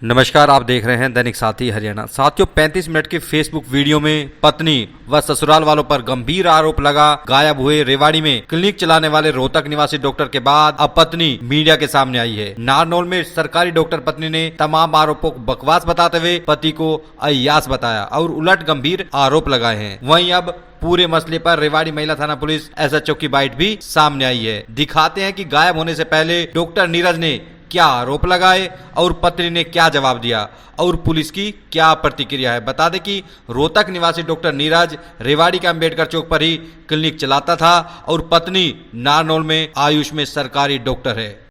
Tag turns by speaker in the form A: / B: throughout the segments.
A: नमस्कार, आप देख रहे हैं दैनिक साथी हरियाणा। साथियों, 35 मिनट के फेसबुक वीडियो में पत्नी व ससुराल वालों पर गंभीर आरोप लगा। गायब हुए रेवाड़ी में क्लिनिक चलाने वाले रोहतक निवासी डॉक्टर के बाद अब पत्नी मीडिया के सामने आई है। नारनौल में सरकारी डॉक्टर पत्नी ने तमाम आरोपों को बकवास बताते हुए पति को अय्यास बताया और उलट गंभीर आरोप लगाए हैं। वहीं अब पूरे मसले पर रेवाड़ी महिला थाना पुलिस एसएचओ की बाइट भी सामने आई है। दिखाते हैं कि गायब होने से पहले डॉक्टर नीरज ने क्या आरोप लगाए और पत्नी ने क्या जवाब दिया और पुलिस की क्या प्रतिक्रिया है। बता दें कि रोहतक निवासी डॉक्टर नीरज रेवाड़ी के अंबेडकर चौक पर ही क्लिनिक चलाता था और पत्नी नारनौल में आयुष में सरकारी डॉक्टर है।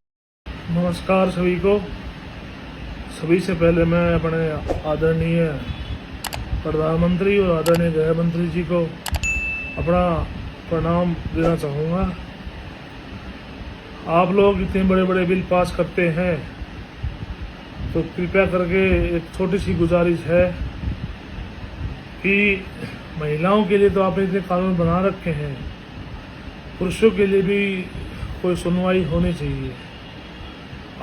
B: नमस्कार सभी को। सभी से पहले मैं अपने आदरणीय प्रधानमंत्री और आदरणीय गृह मंत्री जी को अपना प्रणाम देना चाहूँगा। आप लोग इतने बड़े बड़े बिल पास करते हैं तो कृपया करके एक छोटी सी गुजारिश है कि महिलाओं के लिए तो आपने इतने कानून बना रखे हैं, पुरुषों के लिए भी कोई सुनवाई होनी चाहिए।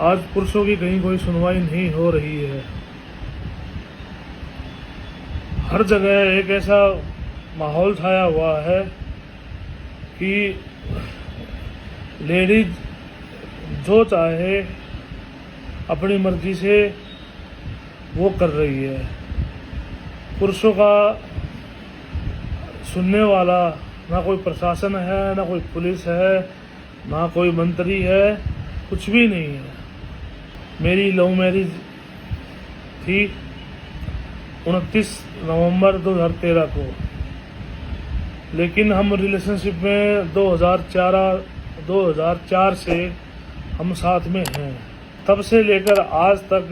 B: आज पुरुषों की कहीं कोई सुनवाई नहीं हो रही है। हर जगह एक ऐसा माहौल छाया हुआ है कि लेडीज जो चाहे अपनी मर्जी से वो कर रही है। पुरुषों का सुनने वाला ना कोई प्रशासन है, ना कोई पुलिस है, ना कोई मंत्री है, कुछ भी नहीं है। मेरी लव मैरिज थी 29 नवंबर 2013 को, लेकिन हम रिलेशनशिप में 2004 से हम साथ में हैं। तब से लेकर आज तक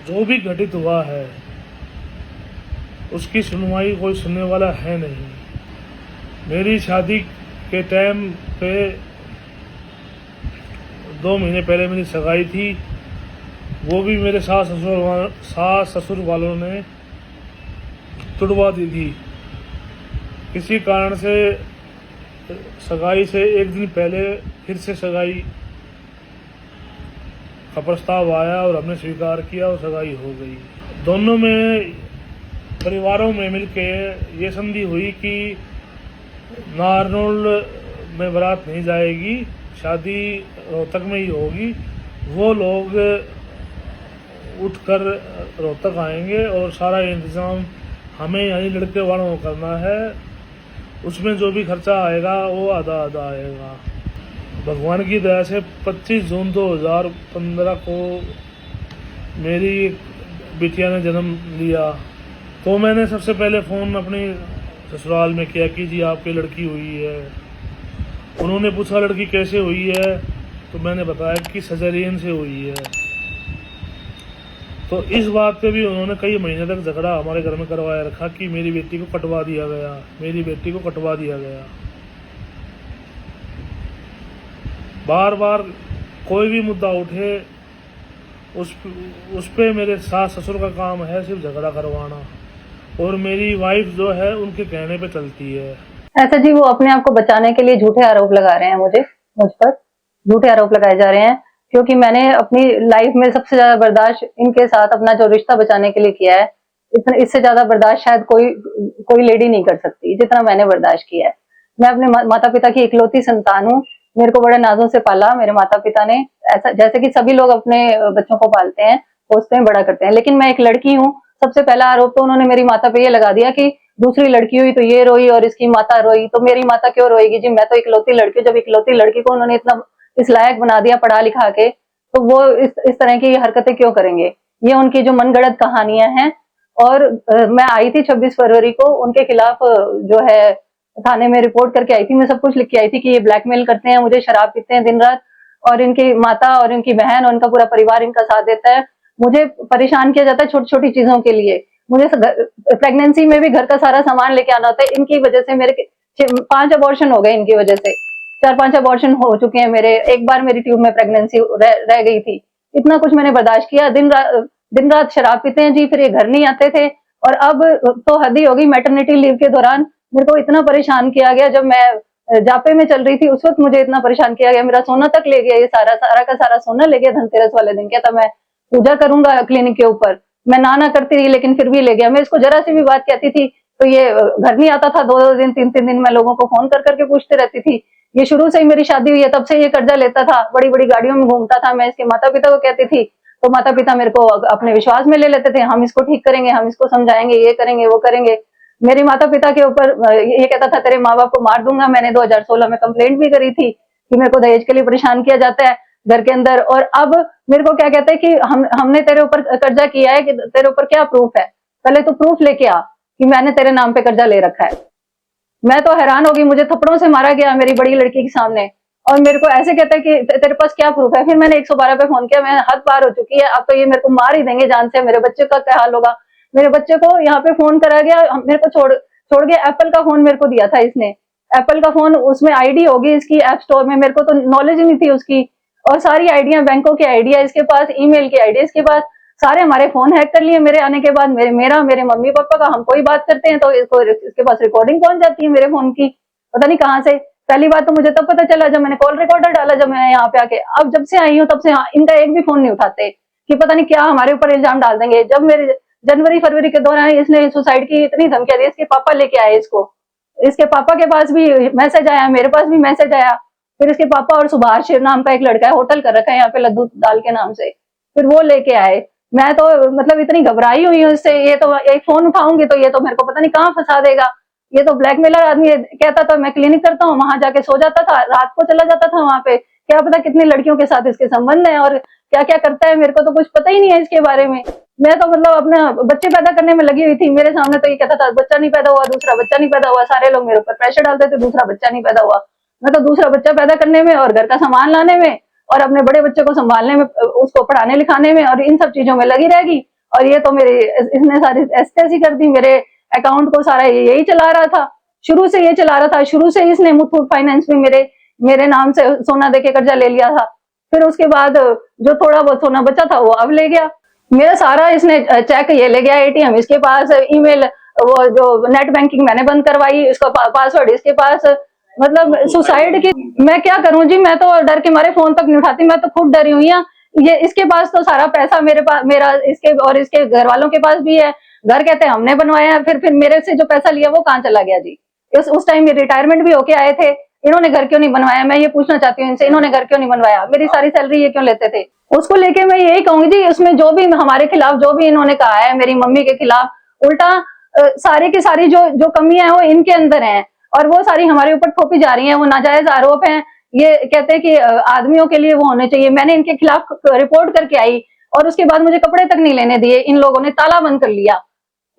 B: जो भी घटित हुआ है उसकी सुनवाई कोई सुनने वाला है नहीं। मेरी शादी के टाइम पे 2 महीने पहले मेरी सगाई थी, वो भी मेरे सास ससुर वालों ने तुड़वा दी थी। किसी कारण से सगाई से एक दिन पहले फिर से सगाई का प्रस्ताव आया और हमने स्वीकार किया और सगाई हो गई। दोनों में परिवारों में मिलके ये संधि हुई कि नारनौल में बारात नहीं जाएगी, शादी रोहतक में ही होगी। वो लोग उठकर रोहतक आएंगे और सारा इंतजाम हमें यानी लड़के वालों को करना है। उसमें जो भी खर्चा आएगा वो आधा आएगा। भगवान की दया से 25 जून 2015 को मेरी बिटिया ने जन्म लिया। तो मैंने सबसे पहले फ़ोन अपनी ससुराल में किया कि जी आपकी लड़की हुई है। उन्होंने पूछा लड़की कैसे हुई है, तो मैंने बताया कि सजेरियन से हुई है। तो इस बात पे भी उन्होंने कई महीने तक झगड़ा हमारे घर में करवाया रखा कि मेरी बेटी को कटवा दिया गया, मेरी बेटी को कटवा दिया गया। बार बार कोई भी मुद्दा उठे उस पे मेरे सास ससुर का काम है सिर्फ झगड़ा करवाना, और मेरी वाइफ जो है उनके कहने पे चलती है।
C: ऐसा जी, वो अपने आप को बचाने के लिए झूठे आरोप लगा रहे हैं। मुझ पर झूठे आरोप लगाए जा रहे हैं क्योंकि मैंने अपनी लाइफ में सबसे ज्यादा बर्दाश्त इनके साथ अपना जो रिश्ता बचाने के लिए किया है, इससे ज्यादा बर्दाश्त शायद कोई लेडी नहीं कर सकती जितना मैंने बर्दाश्त किया है। मैं अपने माता पिता की इकलौती संतान हूँ। मेरे को बड़े नाजों से पाला मेरे माता पिता ने, ऐसा जैसे कि सभी लोग अपने बच्चों को पालते हैं, पोसते हैं, बड़ा करते हैं। लेकिन मैं एक लड़की हूँ। सबसे पहला आरोप तो उन्होंने मेरी माता पे ये लगा दिया कि दूसरी लड़की हुई तो ये रोई और इसकी माता रोई, तो मेरी माता क्यों रोएगी जी, मैं तो इकलौती लड़की हूँ। जब इकलौती लड़की को उन्होंने इतना इस लायक बना दिया पढ़ा लिखा के, तो वो इस तरह की हरकतें क्यों करेंगे। ये उनकी जो मनगढ़ंत कहानियां हैं। और मैं आई थी 26 फरवरी को उनके खिलाफ जो है थाने में रिपोर्ट करके आई थी। मैं सब कुछ लिख के आई थी कि ये ब्लैकमेल करते हैं मुझे, शराब पीते हैं दिन रात, और इनकी माता और इनकी बहन और इनका पूरा परिवार इनका साथ देता है। मुझे परेशान किया जाता है छोटी छोटी चीजों के लिए। मुझे प्रेगनेंसी में भी घर का सारा सामान लेके आना होता है। इनकी वजह से मेरे 5 अबॉर्शन हो गए, इनकी वजह से 4-5 अबॉर्शन हो चुके हैं मेरे। एक बार मेरी ट्यूब में प्रेगनेंसी रह गई थी। इतना कुछ मैंने बर्दाश्त किया। दिन रात शराब पीते हैं जी, फिर ये घर नहीं आते थे। और अब तो हद ही होगी। मैटरनिटी लीव के दौरान मेरे को इतना परेशान किया गया। जब मैं जापे में चल रही थी, उस वक्त मुझे इतना परेशान किया गया, मेरा सोना तक ले गया, ये सारा सारा का सारा सोना ले गया धनतेरस वाले दिन। कहता मैं पूजा करूंगा क्लिनिक के ऊपर, मैं ना करती रही लेकिन फिर भी ले गया। मैं इसको जरा सी भी बात कहती थी तो ये घर नहीं आता था, 2-2 दिन 3-3 दिन मैं लोगों को फोन कर करके पूछते रहती थी। ये शुरू से ही मेरी शादी हुई है तब से ये कर्जा लेता था, बड़ी बड़ी गाड़ियों में घूमता था। मैं इसके माता पिता को कहती थी तो माता पिता मेरे को अपने विश्वास में ले लेते थे, हम इसको ठीक करेंगे, हम इसको समझाएंगे, ये करेंगे वो करेंगे। मेरे माता पिता के ऊपर ये कहता था तेरे माँ बाप को मार दूंगा। मैंने 2016 में कंप्लेंट भी करी थी कि मेरे को दहेज के लिए परेशान किया जाता है घर के अंदर। और अब मेरे को क्या कहते हैं कि हमने तेरे ऊपर कर्जा किया है, कि तेरे ऊपर क्या प्रूफ है, पहले तो प्रूफ लेके आ कि मैंने तेरे नाम पे कर्जा ले रखा है। मैं तो हैरान हो गई, मुझे थप्पड़ों से मारा गया मेरी बड़ी लड़की के सामने, और मेरे को ऐसे कहता है कि तेरे पास क्या प्रूफ है। फिर मैंने 112 पे फोन किया, मैं हद पार हो चुकी है, अब तो ये मेरे को मार ही देंगे जान से, मेरे बच्चे का क्या हाल होगा। मेरे बच्चे को यहाँ पे फोन करा गया, मेरे को छोड़ के एप्पल का फोन मेरे को दिया था इसने, एप्पल का फोन, उसमें आईडी होगी इसकी ऐप स्टोर में, मेरे को तो नॉलेज ही नहीं थी उसकी, और सारी आईडिया बैंकों की आईडिया इसके पास, ईमेल की आईडी इसके पास, सारे हमारे फोन हैक कर लिए मेरे आने के बाद। मेरे मम्मी पापा का हम कोई बात करते हैं तो इसके पास रिकॉर्डिंग पहुंच जाती है मेरे फोन की, पता नहीं कहाँ से। पहली बात तो मुझे तब पता चला जब मैंने कॉल रिकॉर्डर डाला, जब मैं यहाँ पे आके, अब जब से आई हूँ तब से इनका एक भी फोन नहीं उठाते कि पता नहीं क्या हमारे ऊपर इल्जाम डाल देंगे। जब मेरे जनवरी फरवरी के दौरान इसने सुसाइड की इतनी धमकियां दी, इसके पापा लेके आए इसको, इसके पापा के पास भी मैसेज आया, मेरे पास भी मैसेज आया। फिर इसके पापा और सुभाष नाम का एक लड़का है, होटल कर रखा है यहाँ पे लड्डू दाल के नाम से, फिर वो लेके आए। मैं तो मतलब इतनी घबराई हुई हूँ इससे, ये तो एक फोन उठाऊंगी तो ये तो मेरे को पता नहीं कहाँ फंसा देगा। ये तो ब्लैकमेलर आदमी है। कहता था मैं क्लिनिक करता हूँ, वहां जाके सो जाता था, रात को चला जाता था वहां पे, क्या पता कितनी लड़कियों के साथ इसके संबंध है और क्या क्या करता है, मेरे को तो कुछ पता ही नहीं है इसके बारे में। मैं तो मतलब अपना बच्चे पैदा करने में लगी हुई थी, मेरे सामने तो ये कहता था बच्चा नहीं पैदा हुआ, दूसरा बच्चा नहीं पैदा हुआ, सारे लोग मेरे ऊपर प्रेशर डालते थे, दूसरा बच्चा नहीं पैदा हुआ। मैं तो दूसरा बच्चा पैदा करने में और घर का सामान लाने में और अपने बड़े बच्चे को संभालने में, उसको पढ़ाने लिखाने में और इन सब चीजों में लगी रहेगी। और ये तो मेरे इसने सारी ऐसी कर दी, मेरे अकाउंट को सारा यही चला रहा था, शुरू से ये चला रहा था। शुरू से इसने मुथूट फाइनेंस में मेरे नाम से सोना देके कर्जा ले लिया था, फिर उसके बाद जो थोड़ा बहुत सोना बचा था वो अब ले गया। मेरा सारा इसने चेक ये ले गया, एटीएम इसके पास, ईमेल, वो जो नेट बैंकिंग मैंने बंद करवाई, इसका पासवर्ड इसके पास। मतलब सुसाइड की मैं क्या करूं जी, मैं तो डर के मारे फोन तक नहीं उठाती, मैं तो खुद डरी हुई हूं। ये इसके पास तो सारा पैसा मेरे पास, मेरा इसके और इसके घर वालों के पास भी है। घर कहते हैं हमने बनवाया है, फिर मेरे से जो पैसा लिया वो कहाँ चला गया जी। उस टाइम ये रिटायरमेंट भी होके आए थे, इन्होंने घर क्यों नहीं बनवाया, मैं ये पूछना चाहती हूँ इनसे, इन्होंने घर क्यों नहीं बनवाया, मेरी सारी सैलरी ये क्यों लेते थे। उसको लेके मैं यही कहूंगी जी, उसमें जो भी हमारे खिलाफ जो भी इन्होंने कहा है मेरी मम्मी के खिलाफ, उल्टा सारी की सारी जो कमियां हैं वो इनके अंदर हैं और वो सारी हमारे ऊपर थोपी जा रही हैं, वो नाजायज आरोप हैं। ये कहते हैं कि आदमियों के लिए वो होने चाहिए। मैंने इनके खिलाफ रिपोर्ट करके आई और उसके बाद मुझे कपड़े तक नहीं लेने दिए, इन लोगों ने ताला बंद कर लिया।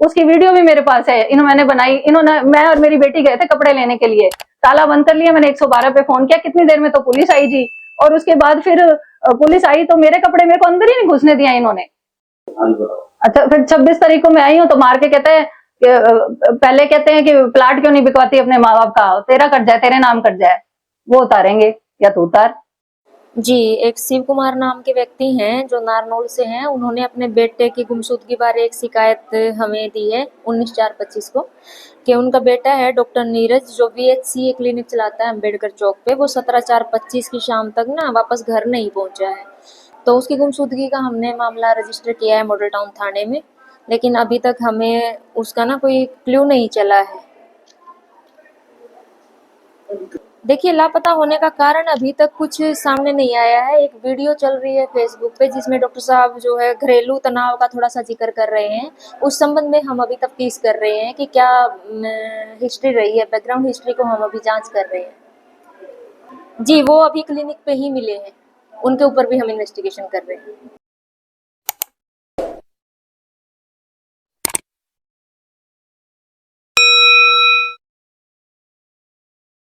C: उसकी वीडियो भी मेरे पास है, मैंने बनाई। इन्होंने, मैं और मेरी बेटी गए थे कपड़े लेने के लिए, ताला बंद कर लिया। मैंने 112 पे फोन किया, कितनी देर में तो पुलिस आई जी, और उसके बाद फिर पुलिस आई तो मेरे कपड़े मेरे को अंदर ही नहीं घुसने दिया इन्होंने। अच्छा, फिर 26 तारीख को मैं आई हूँ तो मार के कहते हैं, पहले कहते हैं कि प्लाट क्यों नहीं बिकवाती अपने माँ बाप का, तेरा कर्जा है, तेरे नाम कर्जा है, वो उतारेंगे या तू उतार।
D: जी, एक शिव कुमार नाम के व्यक्ति हैं जो नारनौल से हैं। उन्होंने अपने बेटे की गुमशुदगी बारे एक शिकायत हमें दी है 19/4/25 को, कि उनका बेटा है डॉक्टर नीरज, जो VHC क्लिनिक चलाता है अम्बेडकर चौक पे, वो 17/4/25 की शाम तक ना वापस घर नहीं पहुंचा है। तो उसकी गुमशुदगी का हमने मामला रजिस्टर किया है मॉडल टाउन थाने में, लेकिन अभी तक हमें उसका ना कोई क्लू नहीं चला है। देखिए, लापता होने का कारण अभी तक कुछ सामने नहीं आया है। एक वीडियो चल रही है फेसबुक पे जिसमें डॉक्टर साहब जो है घरेलू तनाव का थोड़ा सा जिक्र कर रहे हैं। उस संबंध में हम अभी तफ्तीश कर रहे हैं कि क्या हिस्ट्री रही है, बैकग्राउंड हिस्ट्री को हम अभी जांच कर रहे हैं। जी, वो अभी क्लिनिक पे ही मिले हैं, उनके ऊपर भी हम इन्वेस्टिगेशन कर रहे हैं।